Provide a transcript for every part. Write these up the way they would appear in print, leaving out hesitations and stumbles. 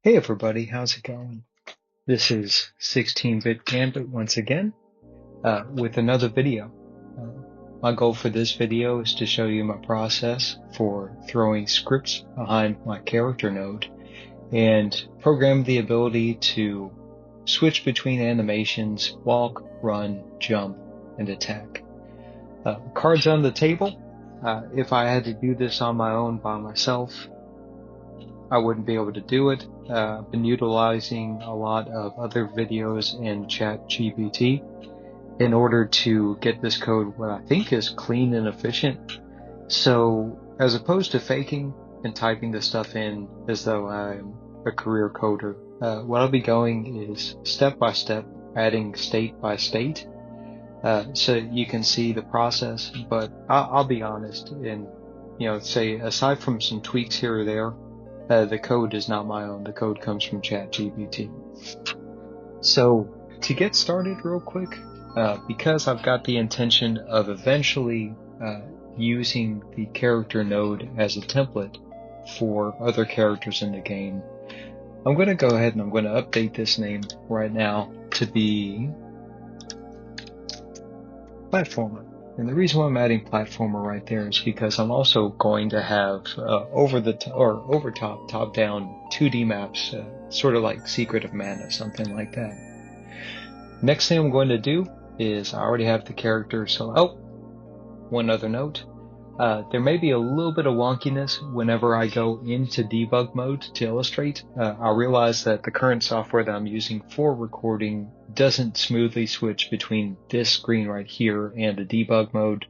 Hey everybody, how's it going? This is 16-bit Gambit once again, with another video. My goal for this video is to show you my process for throwing scripts behind my character node and program the ability to switch between animations, walk, run, jump, and attack. Cards on the table. If I had to do this on my own by myself, I wouldn't be able to do it. I've been utilizing a lot of other videos in ChatGPT in order to get this code what I think is clean and efficient. So as opposed to faking and typing this stuff in as though I'm a career coder, what I'll be going is step by step, adding state by state, so you can see the process. But I'll be honest and say aside from some tweaks here or there, the code is not my own. The code comes from ChatGPT. So to get started real quick, because I've got the intention of eventually using the character node as a template for other characters in the game, I'm going to go ahead and I'm going to update this name right now to be Platformer. And the reason why I'm adding platformer right there is because I'm also going to have top-down 2D maps, sort of like Secret of Mana, something like that. Next thing I'm going to do is I already have the character, so one other note. There may be a little bit of wonkiness whenever I go into debug mode to illustrate. I realize that the current software that I'm using for recording doesn't smoothly switch between this screen right here and the debug mode.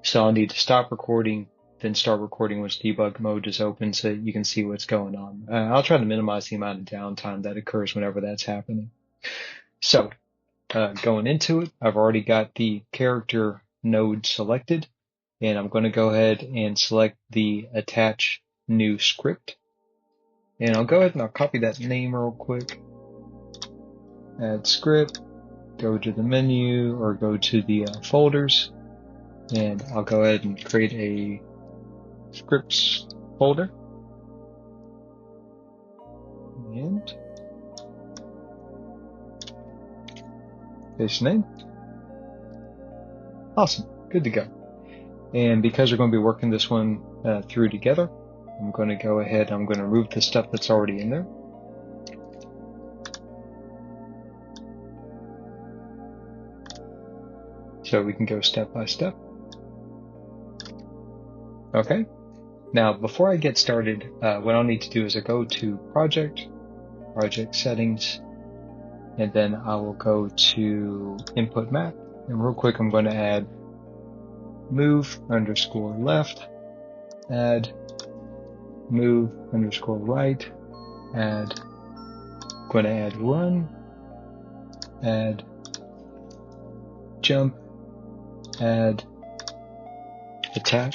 So I'll need to stop recording, then start recording once debug mode is open so you can see what's going on. I'll try to minimize the amount of downtime that occurs whenever that's happening. So going into it, I've already got the character node selected. And I'm going to go ahead and select the attach new script. And I'll go ahead and I'll copy that name real quick. Add script, go to the menu or go to the folders. And I'll go ahead and create a scripts folder. And paste name. Awesome, good to go. And because we're going to be working this one through together, I'm going to go ahead, I'm going to remove the stuff that's already in there. So we can go step by step. Okay. Now, before I get started, what I'll need to do is I go to project settings, and then I will go to input map. And real quick, I'm going to add move_left, add move_right, add, going to add run, add jump, add attack,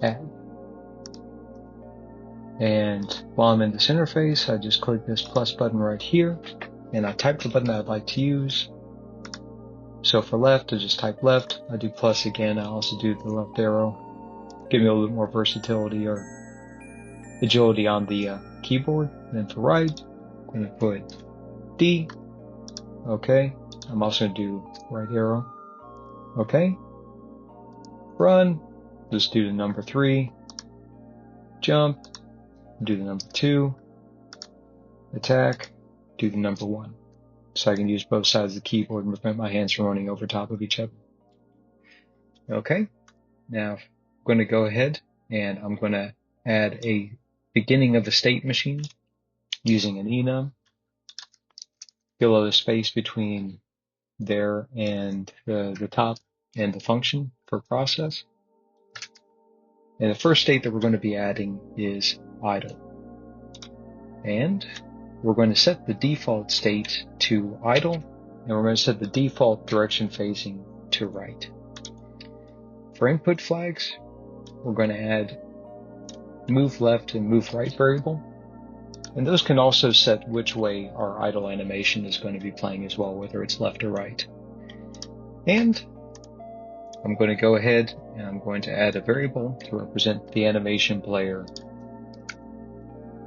add. And while I'm in this interface, I just click this plus button right here, and I type the button that I'd like to use. So for left, I just type left. I do plus again. I also do the left arrow. Give me a little bit more versatility or agility on the keyboard. And then for right, I'm going to put D. Okay. I'm also going to do right arrow. Okay. Run. Just do the number 3. Jump. Do the number 2. Attack. Do the number 1. So I can use both sides of the keyboard and prevent my hands from running over top of each other. Okay, now I'm going to go ahead and I'm going to add a beginning of a state machine using an enum. Fill out a space between there and the top and the function for process. And the first state that we're going to be adding is idle. And we're going to set the default state to idle, and we're going to set the default direction facing to right. For input flags, we're going to add move left and move right variable, and those can also set which way our idle animation is going to be playing as well, whether it's left or right. And I'm going to go ahead and I'm going to add a variable to represent the animation player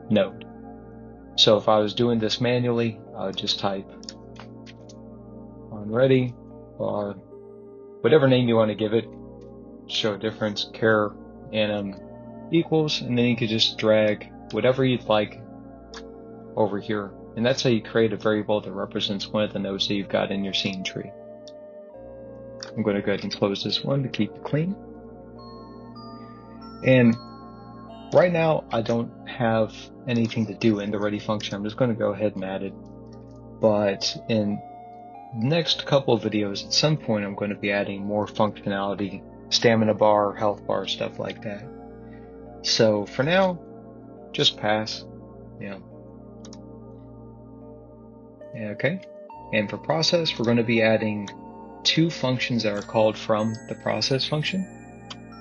node. So if I was doing this manually, I would just type on ready, or whatever name you want to give it, show a difference, char anim equals, and then you could just drag whatever you'd like over here. And that's how you create a variable that represents one of the nodes that you've got in your scene tree. I'm going to go ahead and close this one to keep it clean. And right now, I don't have anything to do in the ready function. I'm just going to go ahead and add it. But in the next couple of videos, at some point, I'm going to be adding more functionality, stamina bar, health bar, stuff like that. So for now, just pass. Yeah. Okay. And for process, we're going to be adding two functions that are called from the process function.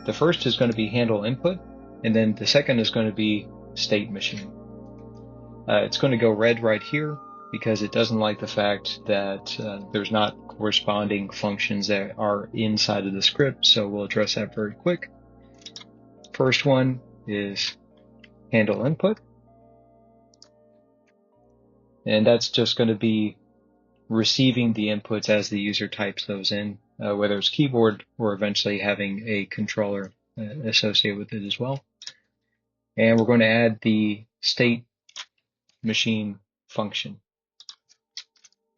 The first is going to be handle input, and then the second is going to be state machine. It's going to go red right here because it doesn't like the fact that there's not corresponding functions that are inside of the script, so we'll address that very quick. First one is handle input, and that's just going to be receiving the inputs as the user types those in, whether it's keyboard or eventually having a controller associated with it as well. And we're going to add the state machine function.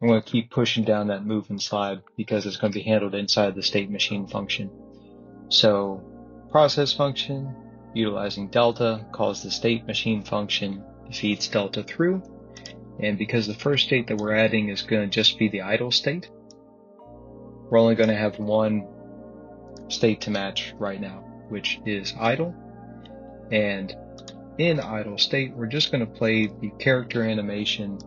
I'm going to keep pushing down that move and slide because it's going to be handled inside the state machine function. So process function utilizing delta calls the state machine function, feeds delta through. And because the first state that we're adding is going to just be the idle state, we're only going to have one state to match right now, which is idle. And in idle state, we're just going to play the character animation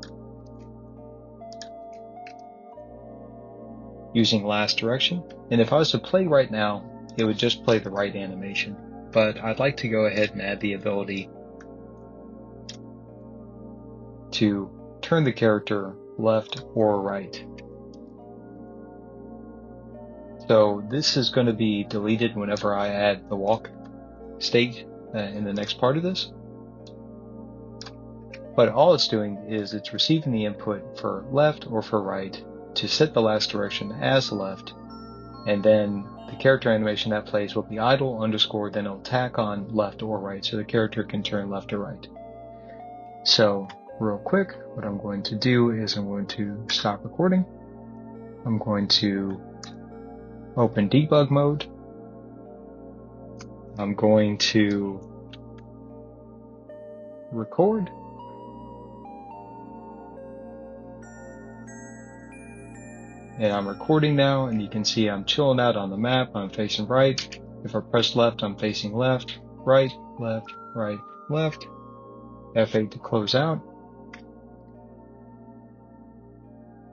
using last direction. And if I was to play right now, it would just play the right animation. But I'd like to go ahead and add the ability to turn the character left or right. So this is going to be deleted whenever I add the walk state in the next part of this. But all it's doing is it's receiving the input for left or for right to set the last direction as left, and then the character animation that plays will be idle underscore, then it'll tack on left or right so the character can turn left or right. So real quick, what I'm going to do is I'm going to stop recording. I'm going to open debug mode. I'm going to record. And I'm recording now, and you can see I'm chilling out on the map. I'm facing right. If I press left, I'm facing left, right, left, right, left. F8 to close out.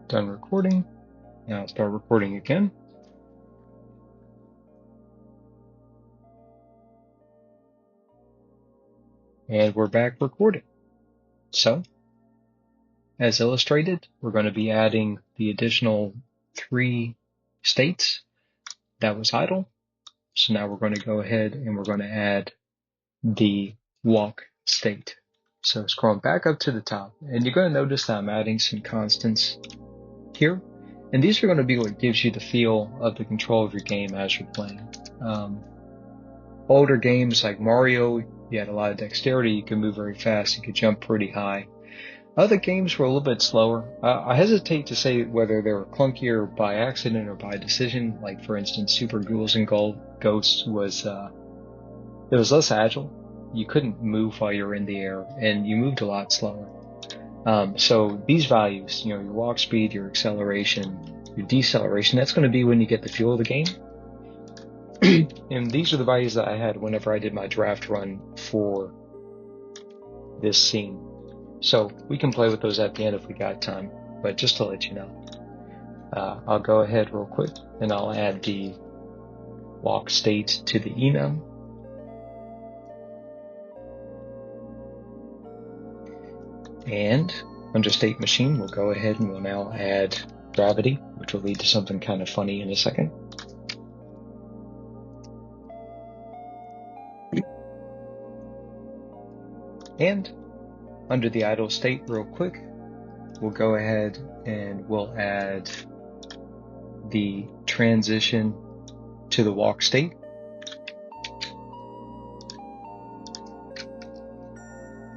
Done recording. Now I'll start recording again. And we're back recording. So, as illustrated, we're going to be adding the additional 3 states. That was idle. So now we're going to go ahead and we're going to add the walk state. So scrolling back up to the top, and you're going to notice that I'm adding some constants here. And these are going to be what gives you the feel of the control of your game as you're playing. Older games like Mario, you had a lot of dexterity, you could move very fast, you could jump pretty high. Other games were a little bit slower. I hesitate to say whether they were clunkier by accident or by decision. Like for instance, Super Ghouls and Ghosts was it was less agile. You couldn't move while you're in the air, and you moved a lot slower. So these values, your walk speed, your acceleration, your deceleration, that's going to be when you get the feel of the game. And these are the values that I had whenever I did my draft run for this scene. So we can play with those at the end if we got time, but just to let you know. I'll go ahead real quick and I'll add the walk state to the enum. And under state machine, we'll go ahead and we'll now add gravity, which will lead to something kind of funny in a second. And under the idle state real quick, we'll go ahead and we'll add the transition to the walk state.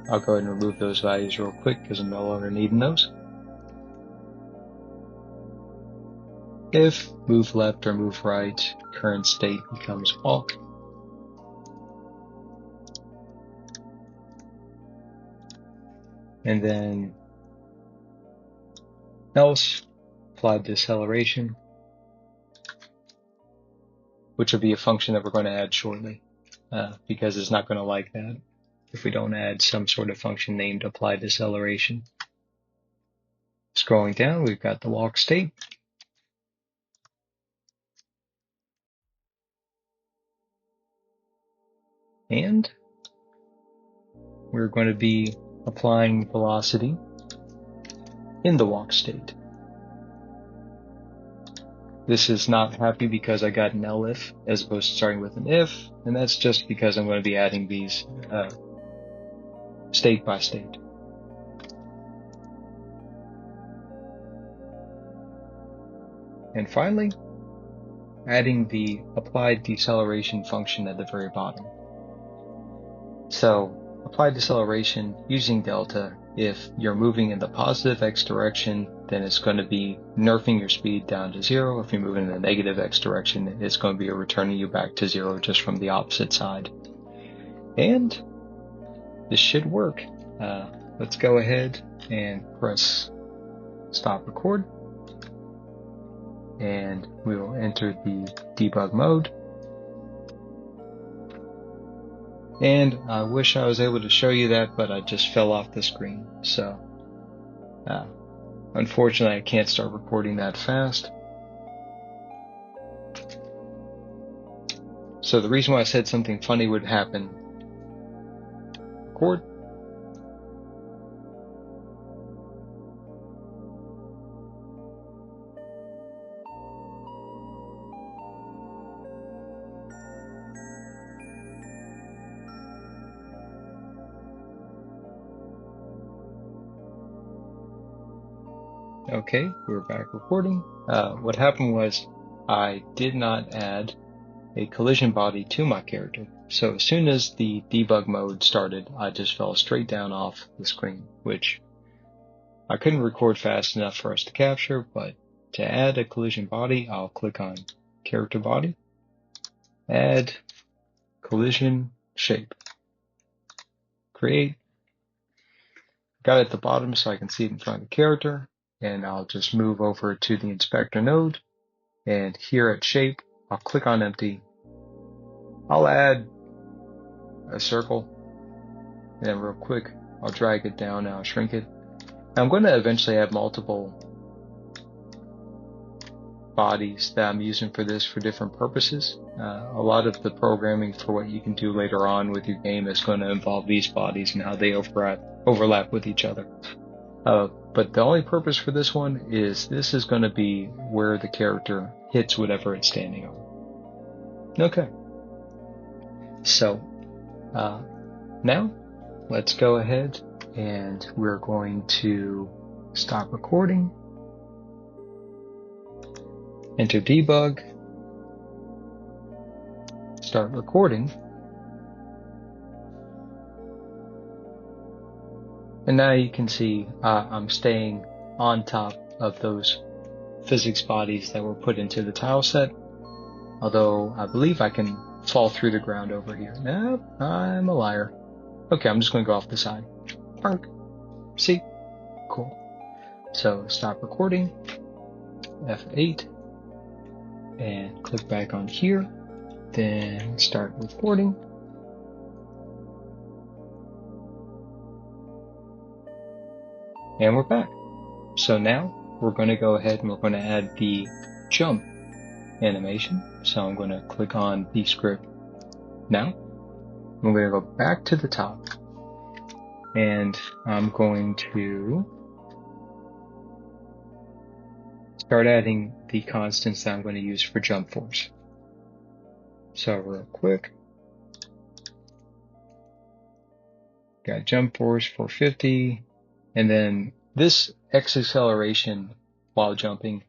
I'll go ahead and remove those values real quick because I'm no longer needing those. If move left or move right, current state becomes walk. And then else, applied deceleration, which will be a function that we're going to add shortly, because it's not going to like that if we don't add some sort of function named apply deceleration. Scrolling down, we've got the walk state. And we're going to be applying velocity in the walk state. This is not happy because I got an elif as opposed to starting with an if, and that's just because I'm going to be adding these state by state. And finally, adding the applied deceleration function at the very bottom. So, applied deceleration using delta, if you're moving in the positive x direction, then it's going to be nerfing your speed down to 0. If you're moving in the negative x direction, it's going to be returning you back to 0 just from the opposite side. And this should work. Let's go ahead and press stop record. And we will enter the debug mode. And I wish I was able to show you that, but I just fell off the screen. So, unfortunately, I can't start recording that fast. So the reason why I said something funny would happen. Record. Okay, we're back recording. What happened was I did not add a collision body to my character. So as soon as the debug mode started, I just fell straight down off the screen, which I couldn't record fast enough for us to capture, but to add a collision body, I'll click on character body, add collision shape, create. Got it at the bottom so I can see it in front of the character. And I'll just move over to the inspector node, and here at shape, I'll click on empty. I'll add a circle, and then real quick, I'll drag it down and I'll shrink it. Now I'm going to eventually add multiple bodies that I'm using for this for different purposes. A lot of the programming for what you can do later on with your game is going to involve these bodies and how they overlap with each other. But the only purpose for this one is this is going to be where the character hits whatever it's standing on. Okay. So, now let's go ahead and we're going to stop recording, enter debug, start recording. And now you can see I'm staying on top of those physics bodies that were put into the tile set, although I believe I can fall through the ground over here. Nope, I'm a liar. Okay, I'm just going to go off the side. Park. See? Cool. So stop recording, F8, and click back on here, then start recording. And we're back. So now we're going to go ahead and we're going to add the jump animation. So I'm going to click on the script now. I'm going to go back to the top and I'm going to start adding the constants that I'm going to use for jump force. So real quick, got jump force 450, and then this X acceleration while jumping.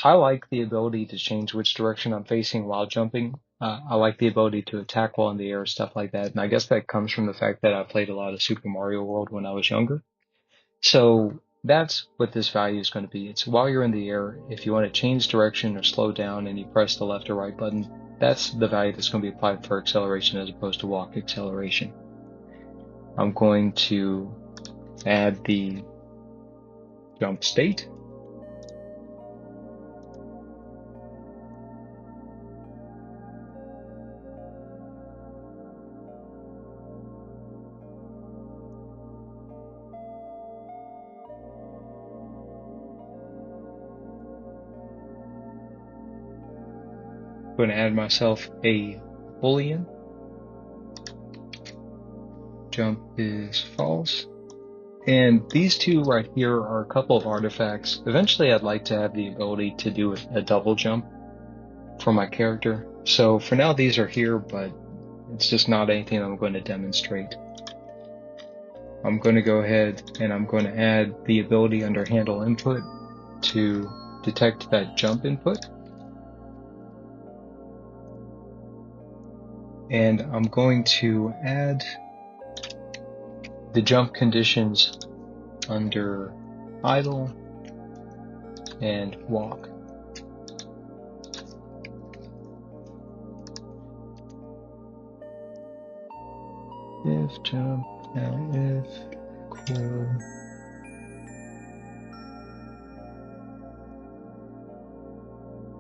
I like the ability to change which direction I'm facing while jumping. I like the ability to attack while in the air, stuff like that. And I guess that comes from the fact that I played a lot of Super Mario World when I was younger. So that's what this value is going to be. It's while you're in the air, if you want to change direction or slow down and you press the left or right button, that's the value that's going to be applied for acceleration as opposed to walk acceleration. I'm going to add the jump state. I'm going to add myself a boolean. Jump is false. And these two right here are a couple of artifacts. Eventually I'd like to have the ability to do a double jump for my character. So for now these are here, but it's just not anything I'm going to demonstrate. I'm going to go ahead and I'm going to add the ability under handle input to detect that jump input. And I'm going to add the jump conditions under idle and walk. If jump, now if equal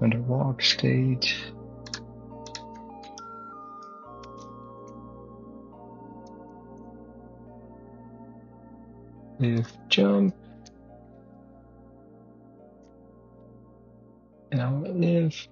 under walk state. If jump, now if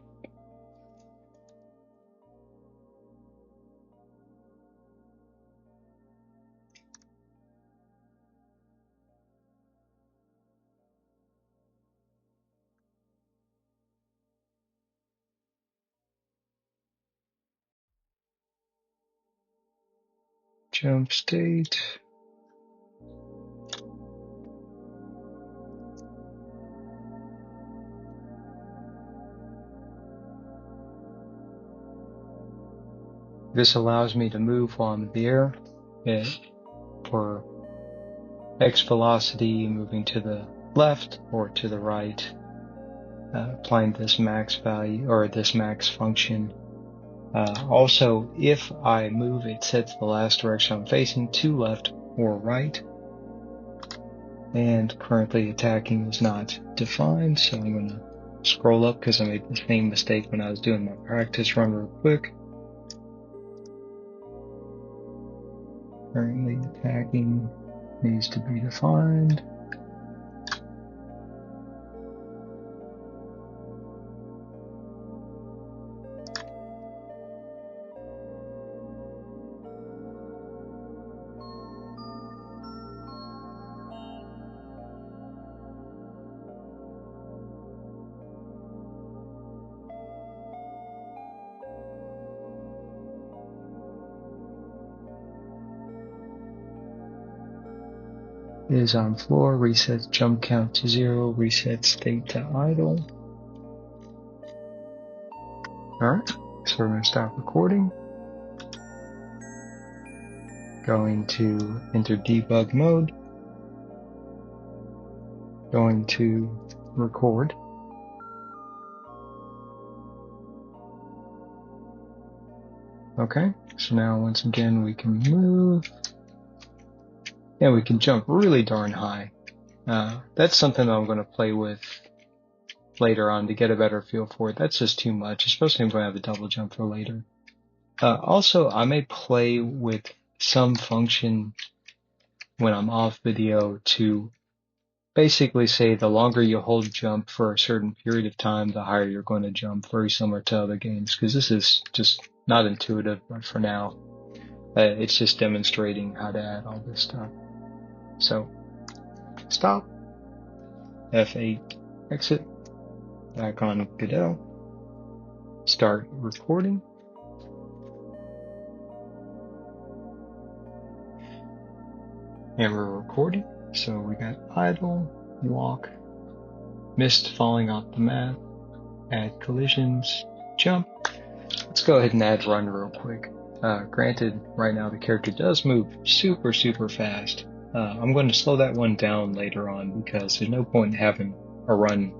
jump state. This allows me to move while I'm in the air for X velocity, moving to the left or to the right, applying this max value or this max function. Also, if I move, it sets the last direction I'm facing to left or right. And currently attacking is not defined, so I'm going to scroll up because I made the same mistake when I was doing my practice run real quick. Currently attacking needs to be defined. Is on floor, resets jump count to 0, resets state to idle. Alright, so we're going to stop recording. Going to enter debug mode. Going to record. Okay, so now once again we can move. And we can jump really darn high. That's something that I'm going to play with later on to get a better feel for it. That's just too much, especially if I'm going to have a double jump for later. Also, I may play with some function when I'm off video to basically say the longer you hold jump for a certain period of time, the higher you're going to jump, very similar to other games, because this is just not intuitive, but for now, it's just demonstrating how to add all this stuff. So, stop, F8, exit, back on Godot, start recording. And we're recording. So we got idle, walk, mist falling off the map, add collisions, jump. Let's go ahead and add run real quick. Granted, right now the character does move super fast. I'm going to slow that one down later on because there's no point in having a run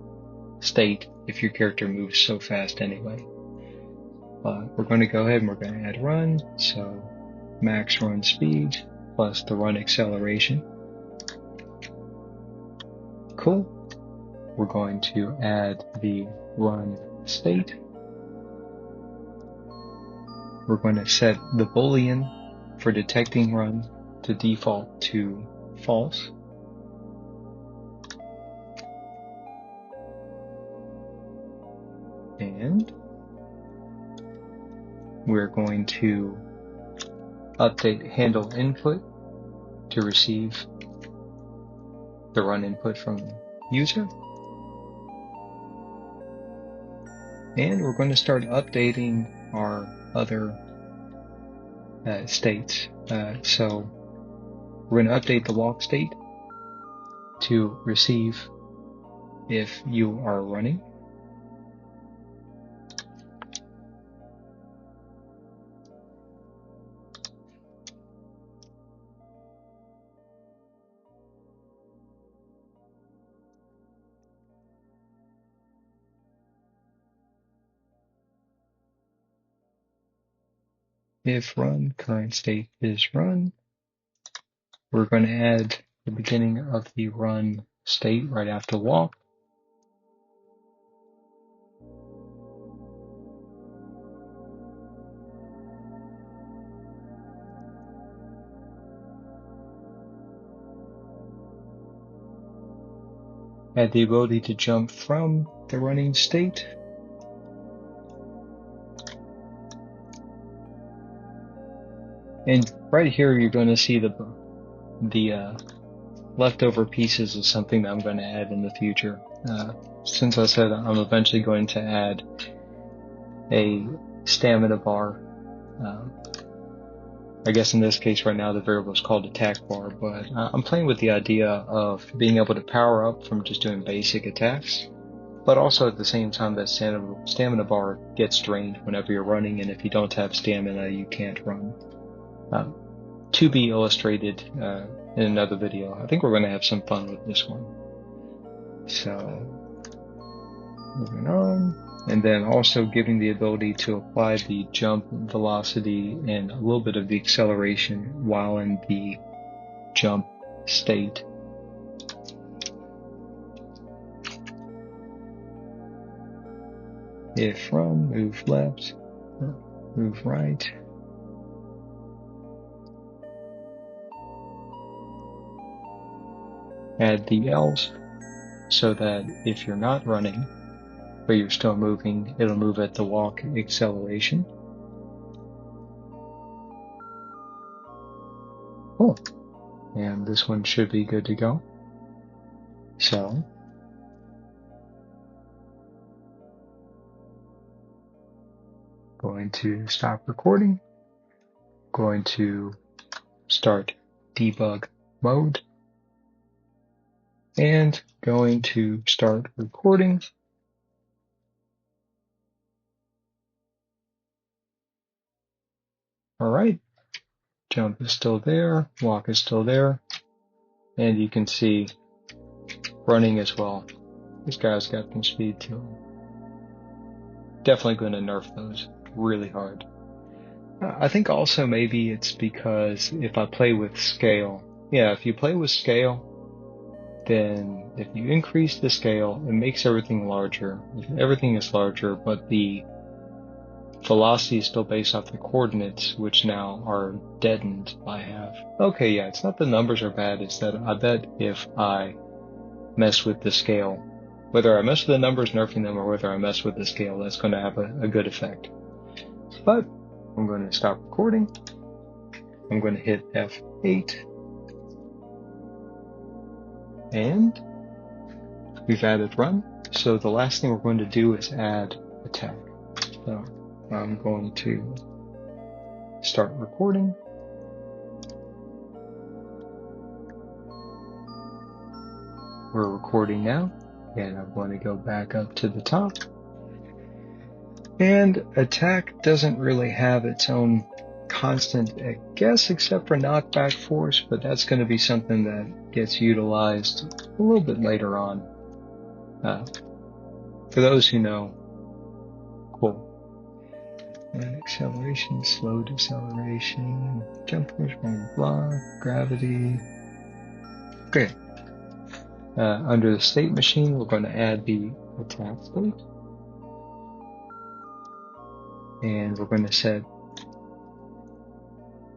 state if your character moves so fast anyway. We're going to go ahead and we're going to add run, so max run speed plus the run acceleration. Cool. We're going to add the run state. We're going to set the boolean for detecting run to default to false. And we're going to update handle input to receive the run input from the user. And we're going to start updating our other states. So we're going to update the walk state to receive if you are running. If run current state is run, we're going to add the beginning of the run state right after walk. Add the ability to jump from the running state. And right here, you're going to see the leftover pieces of something that I'm going to add in the future. Since I said I'm eventually going to add a stamina bar. I guess in this case right now the variable is called attack bar, but I'm playing with the idea of being able to power up from just doing basic attacks, but also at the same time that stamina bar gets drained whenever you're running, and if you don't have stamina you can't run. To be illustrated in another video. I think we're going to have some fun with this one. So moving on. And then also giving the ability to apply the jump velocity and a little bit of the acceleration while in the jump state. If run, move left, move right. Add the else so that if you're not running, but you're still moving, it'll move at the walk acceleration. Cool. And this one should be good to go. So, going to stop recording, going to start debug mode, and going to start recording. All right, jump is still there, walk is still there, and you can see running as well. This guy's got some speed to him. Definitely going to nerf those really hard. I think also maybe it's because if I play with scale, if you play with scale, then if you increase the scale, it makes everything larger. Everything is larger, but the velocity is still based off the coordinates, which now are deadened by half. Okay, yeah, it's not the numbers are bad, it's that I bet if I mess with the scale, whether I mess with the numbers nerfing them or whether I mess with the scale, that's going to have a good effect. But I'm going to stop recording. I'm going to hit F8. And we've added run. So the last thing we're going to do is add attack. So I'm going to start recording. we're recording now, and I'm going to go back up to the top. And attack doesn't really have its own constant, I guess, except for knockback force, but that's going to be something that gets utilized a little bit later on. For those who know, cool. And acceleration, slow deceleration, jump force, blah, gravity. Okay. Under the state machine, we're going to add the attack state. And we're going to set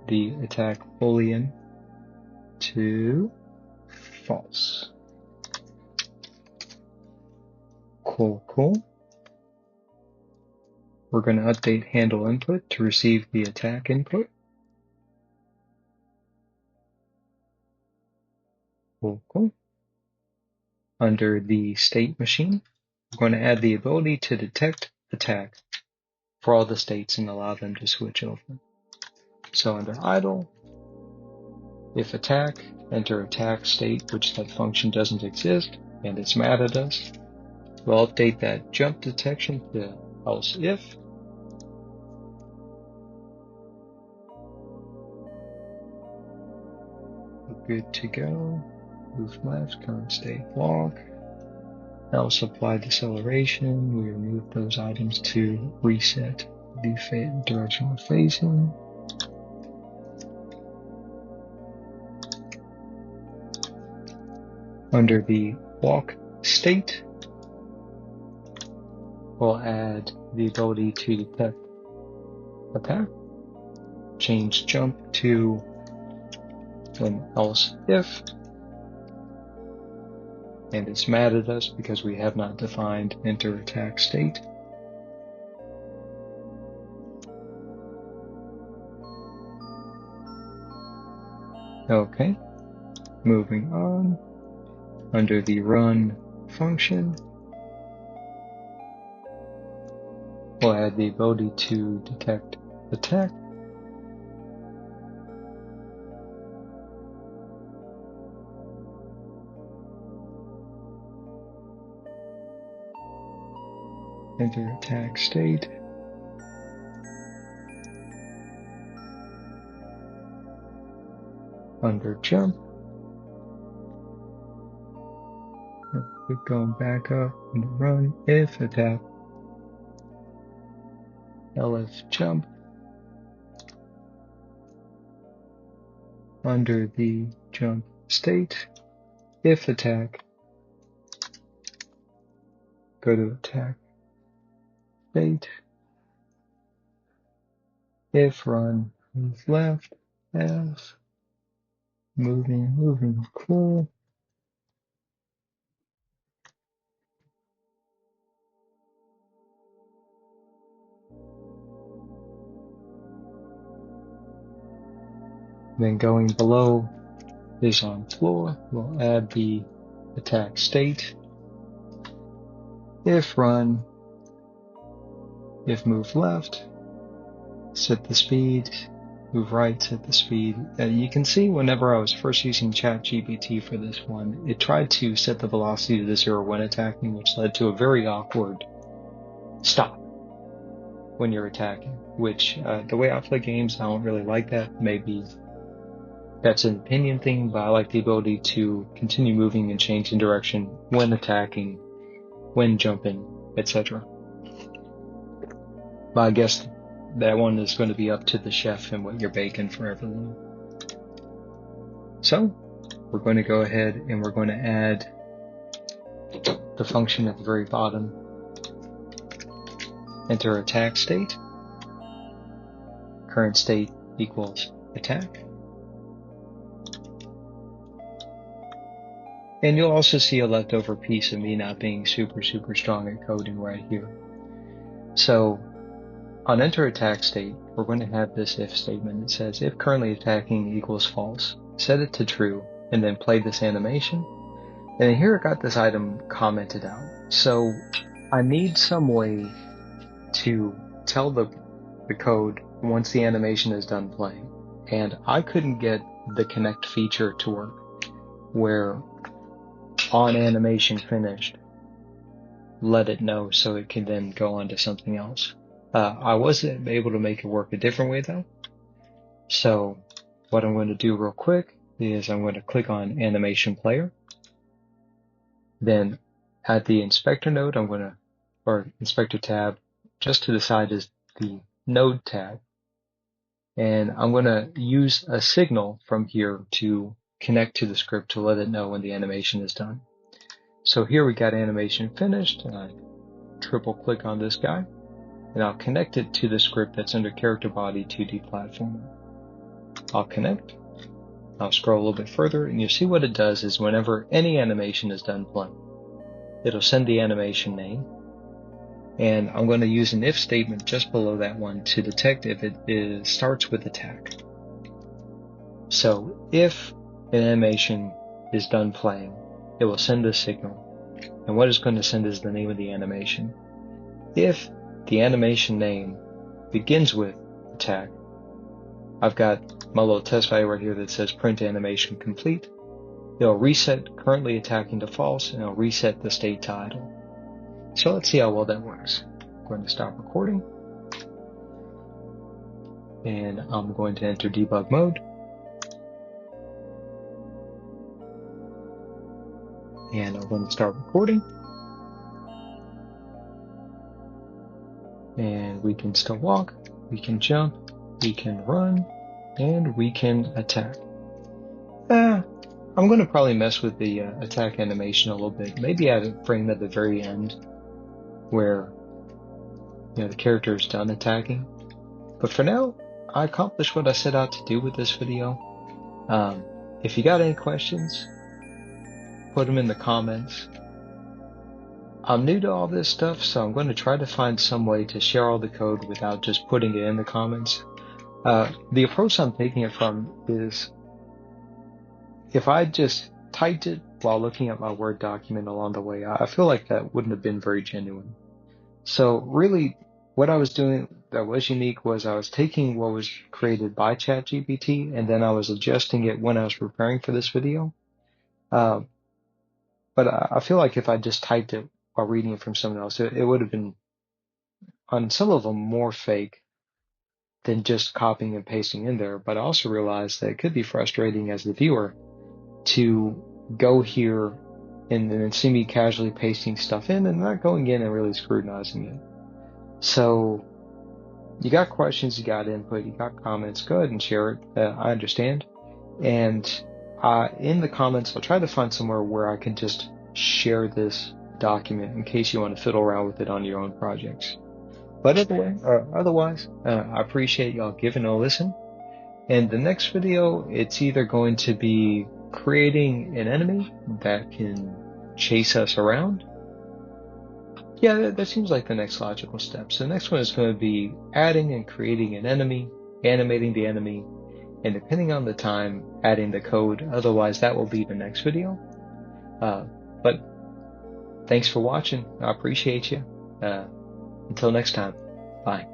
the attack boolean to false. Cool. We're going to update handle input to receive the attack input. Cool. Under the state machine, we're going to add the ability to detect attack for all the states and allow them to switch over. So under idle, if attack, enter attack state, which that function doesn't exist, and it's mad at us. We'll update that jump detection to else if. We're good to go. Move left, current state walk. Else apply deceleration. We remove those items to reset the direction we're facing. Under the walk state, we'll add the ability to detect attack. Change jump to an else if. And it's mad at us because we have not defined enter attack state. Okay, moving on. Under the run function, we'll add the ability to detect attack. Enter attack state. Under jump, we're going back up and run if attack. LF jump. Under the jump state, if attack, go to attack state. If run, move left, F, moving, cool. Then going below is on floor. We'll add the attack state. If run, if move left, set the speed, move right, set the speed. You can see whenever I was first using ChatGPT for this one, it tried to set the velocity to 0 when attacking, which led to a very awkward stop when you're attacking, which the way I play games, I don't really like that. Maybe that's an opinion thing, but I like the ability to continue moving and changing direction when attacking, when jumping, etc. But I guess that one is going to be up to the chef and what you're baking for everyone. So, we're going to go ahead and we're going to add the function at the very bottom. Enter attack state. Current state equals attack. And you'll also see a leftover piece of me not being super strong at coding right here. So, on enter attack state, we're going to have this if statement that says if currently attacking equals false, set it to true, and then play this animation. And here I got this item commented out. So I need some way to tell the code once the animation is done playing. And I couldn't get the connect feature to work, where on animation finished, let it know so it can then go on to something else. I wasn't able to make it work a different way though. So what I'm going to do real quick is I'm going to click on animation player. Then at the inspector node, or inspector tab, just to the side is the node tab. And I'm going to use a signal from here to connect to the script to let it know when the animation is done. So here we got animation finished, and I triple click on this guy, and I'll connect it to the script that's under character body 2D platformer. I'll connect. I'll scroll a little bit further, and you'll see what it does is whenever any animation is done playing, it'll send the animation name, and I'm going to use an if statement just below that one to detect if it starts with attack. So if an animation is done playing, it will send a signal, and what it's going to send is the name of the animation. If the animation name begins with attack, I've got my little test value right here that says print animation complete. It'll reset currently attacking to false, and it'll reset the state to idle. So let's see how well that works. I'm going to stop recording, and I'm going to enter debug mode. And I'm going to start recording. And we can still walk, we can jump, we can run, and we can attack. I'm going to probably mess with the attack animation a little bit. Maybe add a frame at the very end where the character is done attacking. But for now, I accomplished what I set out to do with this video. If you got any questions, put them in the comments. I'm new to all this stuff, so I'm going to try to find some way to share all the code without just putting it in the comments. The approach I'm taking it from is if I just typed it while looking at my Word document along the way, I feel like that wouldn't have been very genuine. So really, what I was doing that was unique was I was taking what was created by ChatGPT, and then I was adjusting it when I was preparing for this video. But I feel like if I just typed it while reading it from someone else, it would have been, on some of them, more fake than just copying and pasting in there. But I also realized that it could be frustrating as the viewer to go here and then see me casually pasting stuff in and not going in and really scrutinizing it. So you got questions, you got input, you got comments, go ahead and share it. I understand. And in the comments, I'll try to find somewhere where I can just share this document in case you want to fiddle around with it on your own projects. But otherwise, I appreciate y'all giving a listen. And the next video, it's either going to be creating an enemy that can chase us around. Yeah, that seems like the next logical step. So the next one is going to be adding and creating an enemy, animating the enemy, and depending on the time, adding the code. Otherwise, that will be the next video. But thanks for watching. I appreciate you. Until next time, bye.